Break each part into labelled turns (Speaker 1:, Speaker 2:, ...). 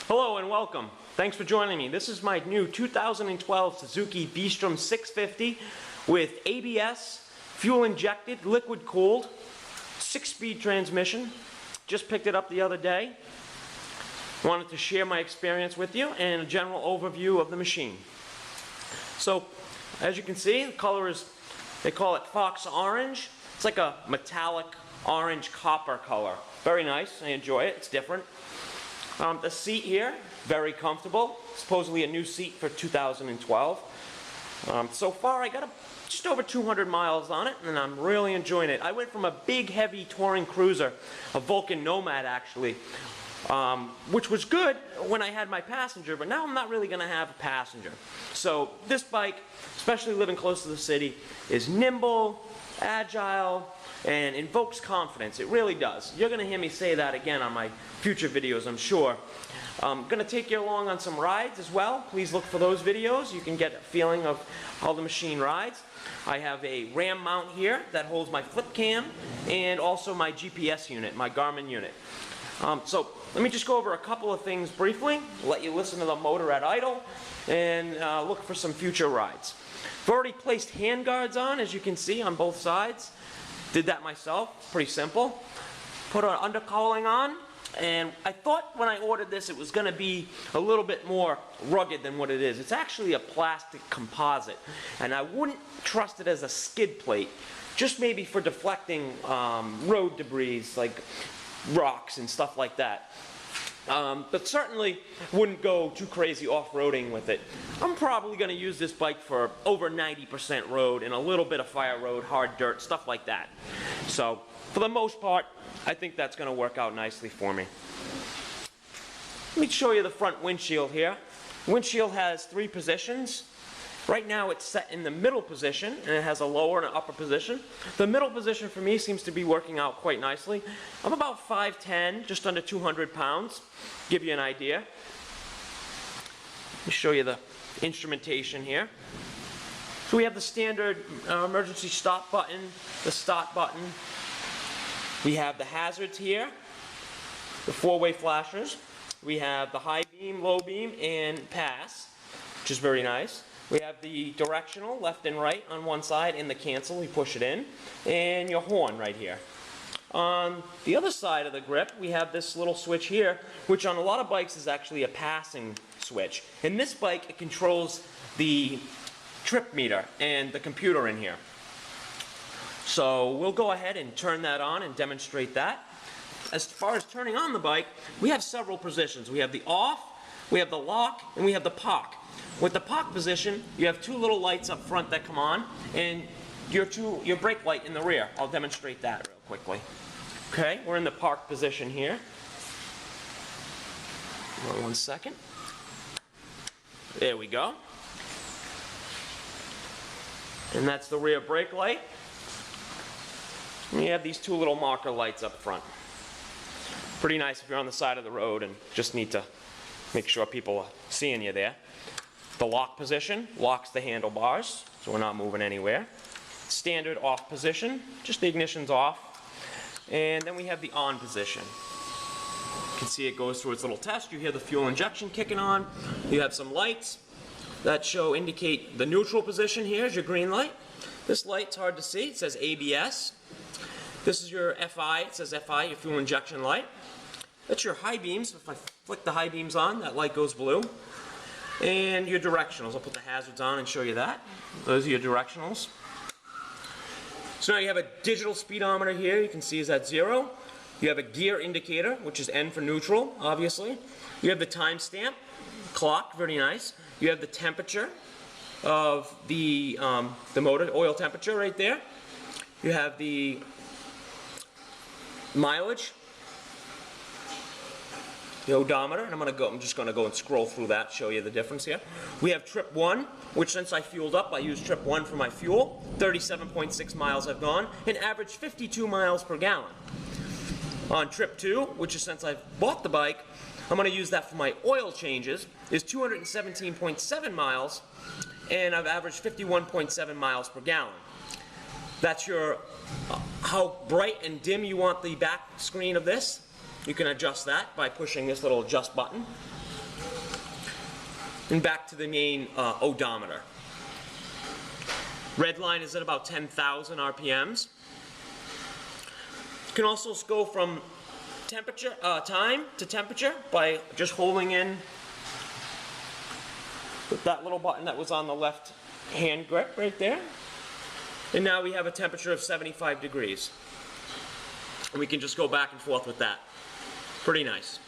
Speaker 1: Hello and welcome. Thanks for joining me. This is my new 2012 Suzuki VStrom 650 with ABS, fuel injected, liquid cooled, 6-speed transmission. Just picked it up the other day. Wanted to share my experience with you and a general overview of the machine. So, as you can see, the color is, they call it fox orange. It's like a metallic orange copper color. Very nice. I enjoy it. It's different. The seat here, very comfortable. Supposedly a new seat for 2012. So far I got just over 200 miles on it and I'm really enjoying it. I went from a big heavy touring cruiser, a Vulcan Nomad actually, which was good when I had my passenger, but now I'm not really going to have a passenger. So this bike, especially living close to the city, is nimble, agile, and invokes confidence. It really does. You're going to hear me say that again on my future videos, I'm sure. I'm going to take you along on some rides as well. Please look for those videos. You can get a feeling of how the machine rides. I have a RAM mount here that holds my flip cam and also my GPS unit, my Garmin unit. So let me just go over a couple of things briefly, let you listen to the motor at idle, and look for some future rides. I've already placed handguards on, as you can see, on both sides. Did that myself, pretty simple. Put an undercowling on, and I thought when I ordered this it was going to be a little bit more rugged than what it is. It's actually a plastic composite, and I wouldn't trust it as a skid plate, just maybe for deflecting road debris like rocks and stuff like that. But certainly wouldn't go too crazy off-roading with it. I'm probably going to use this bike for over 90% road and a little bit of fire road, hard dirt, stuff like that. So for the most part, I think that's going to work out nicely for me. Let me show you the front windshield here. Windshield has 3 positions. Right now it's set in the middle position, and it has a lower and an upper position. The middle position for me seems to be working out quite nicely. I'm about 5'10", just under 200 pounds. Give you an idea. Let me show you the instrumentation here. So we have the standard emergency stop button, the start button. We have the hazards here, the 4-way flashers. We have the high beam, low beam, and pass, which is very nice. We have the directional, left and right on one side, and the cancel, we push it in, and your horn right here. On the other side of the grip, we have this little switch here, which on a lot of bikes is actually a passing switch. In this bike, it controls the trip meter and the computer in here. So we'll go ahead and turn that on and demonstrate that. As far as turning on the bike, we have several positions. We have the off, we have the lock, and we have the park. With the park position, you have 2 little lights up front that come on, and your brake light in the rear. I'll demonstrate that real quickly. Okay, we're in the park position here. Hold on 1 second. There we go. And that's the rear brake light. And you have these 2 little marker lights up front. Pretty nice if you're on the side of the road and just need to make sure people are seeing you there. The lock position locks the handlebars, so we're not moving anywhere. Standard off position, just the ignition's off. And then we have the on position. You can see it goes through its little test. You hear the fuel injection kicking on. You have some lights that indicate the neutral position. Here's your green light. This light's hard to see. It says ABS. This is your FI. It says FI, your fuel injection light. That's your high beams. If I flick the high beams on, that light goes blue. And your directionals. I'll put the hazards on and show you that. Those are your directionals. So now you have a digital speedometer here. You can see is at 0. You have a gear indicator, which is N for neutral, obviously. You have the timestamp, clock, very nice. You have the temperature of the motor, oil temperature right there. You have the mileage, the odometer, and I'm just going to go and scroll through that, show you the difference here. We have trip 1, which since I fueled up, I used trip 1 for my fuel. 37.6 miles I've gone, and averaged 52 miles per gallon. On trip 2, which is since I've bought the bike, I'm going to use that for my oil changes, is 217.7 miles, and I've averaged 51.7 miles per gallon. That's your how bright and dim you want the back screen of this. You can adjust that by pushing this little adjust button. and back to the main odometer. Red line is at about 10,000 RPMs. You can also go from temperature, time to temperature by just holding in with that little button that was on the left hand grip right there. And now we have a temperature of 75 degrees. And we can just go back and forth with that. Pretty nice.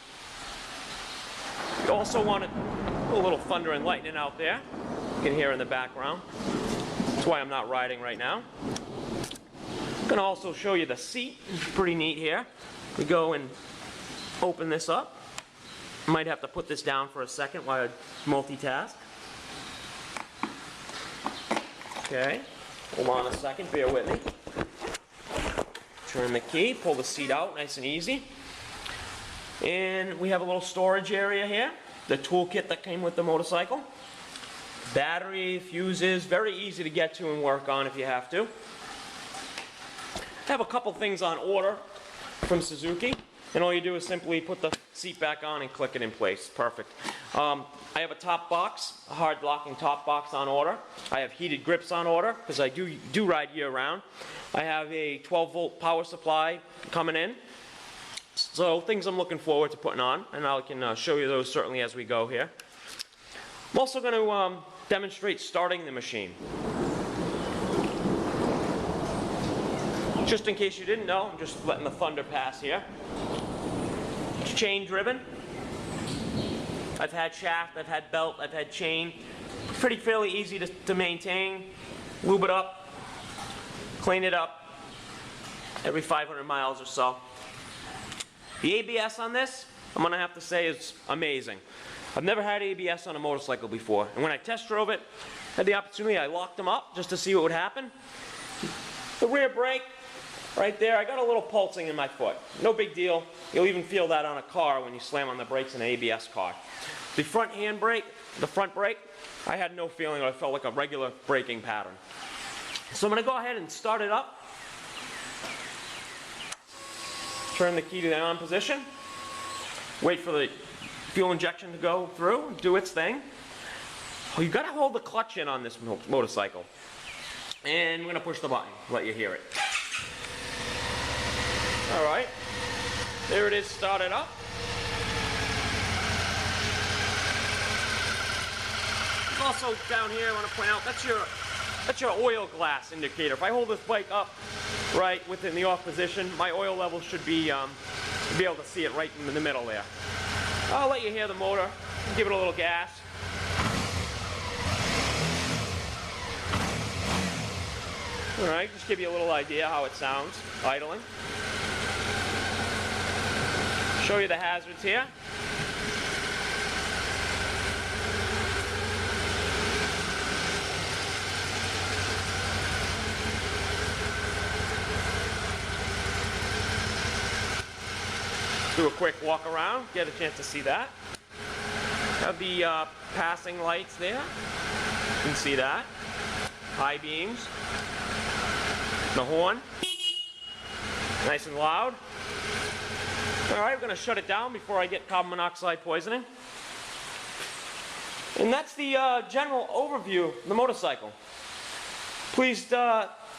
Speaker 1: You also want a little thunder and lightning out there. You can hear in the background. That's why I'm not riding right now. I'm going to also show you the seat. It's pretty neat here. We go and open this up. Might have to put this down for a second while I multitask. Okay, hold on a second, bear with me. Turn the key, pull the seat out, nice and easy. And we have a little storage area here. The toolkit that came with the motorcycle. Battery, fuses, very easy to get to and work on if you have to. I have a couple things on order from Suzuki, and all you do is simply put the seat back on and click it in place. Perfect. I have a top box, a hard locking top box on order. I have heated grips on order because I do ride year round. I have a 12-volt power supply coming in. So things I'm looking forward to putting on, and I can show you those certainly as we go here. I'm also going to demonstrate starting the machine. Just in case you didn't know, I'm just letting the thunder pass here. It's chain driven. I've had shaft, I've had belt, I've had chain. Pretty fairly easy to maintain. Lube it up, clean it up every 500 miles or so. The ABS on this, I'm going to have to say, is amazing. I've never had ABS on a motorcycle before, and when I test drove it, had the opportunity, I locked them up just to see what would happen. The rear brake, right there, I got a little pulsing in my foot. No big deal. You'll even feel that on a car when you slam on the brakes in an ABS car. The front hand brake, the front brake, I had no feeling. I felt like a regular braking pattern. So I'm going to go ahead and start it up. Turn the key to the on position. Wait for the fuel injection to go through, do its thing. Oh, you've got to hold the clutch in on this motorcycle. And I'm going to push the button, let you hear it. Alright, there it is, started up. Also down here, I want to point out, that's your oil glass indicator. If I hold this bike up right within the off position, my oil level should be able to see it right in the middle there. I'll let you hear the motor, give it a little gas. Alright, just give you a little idea how it sounds, idling. Show you the hazards here. Do a quick walk around, get a chance to see that. Have the passing lights there. You can see that. High beams. The horn. Nice and loud. Alright, we're going to shut it down before I get carbon monoxide poisoning. And that's the general overview of the motorcycle. Please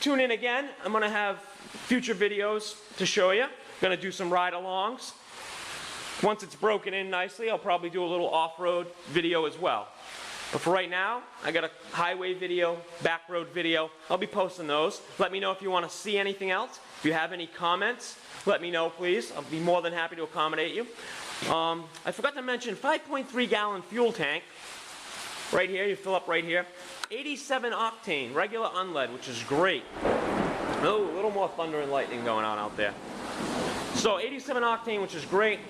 Speaker 1: tune in again. I'm going to have future videos to show you. I'm going to do some ride-alongs. Once it's broken in nicely, I'll probably do a little off-road video as well. But for right now, I got a highway video, back road video. I'll be posting those. Let me know if you want to see anything else. If you have any comments, let me know, please. I'll be more than happy to accommodate you. I forgot to mention 5.3 gallon fuel tank. Right here, you fill up right here. 87 octane, regular unlead, which is great. Oh, a little more thunder and lightning going on out there. So 87 octane, which is great.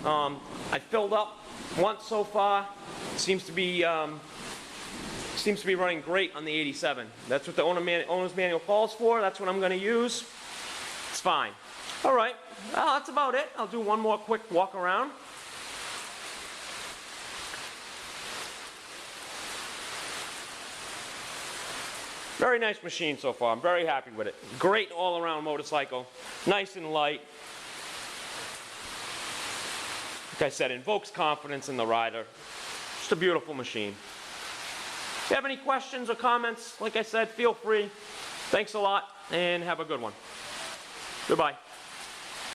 Speaker 1: I filled up once so far. Seems to be running great on the 87. That's what the owner's manual calls for. That's what I'm going to use. It's fine. All right, well, that's about it. I'll do one more quick walk around. Very nice machine so far. I'm very happy with it. Great all-around motorcycle. Nice and light. Like I said, invokes confidence in the rider. Just a beautiful machine. If you have any questions or comments, like I said, feel free. Thanks a lot, and have a good one. Goodbye.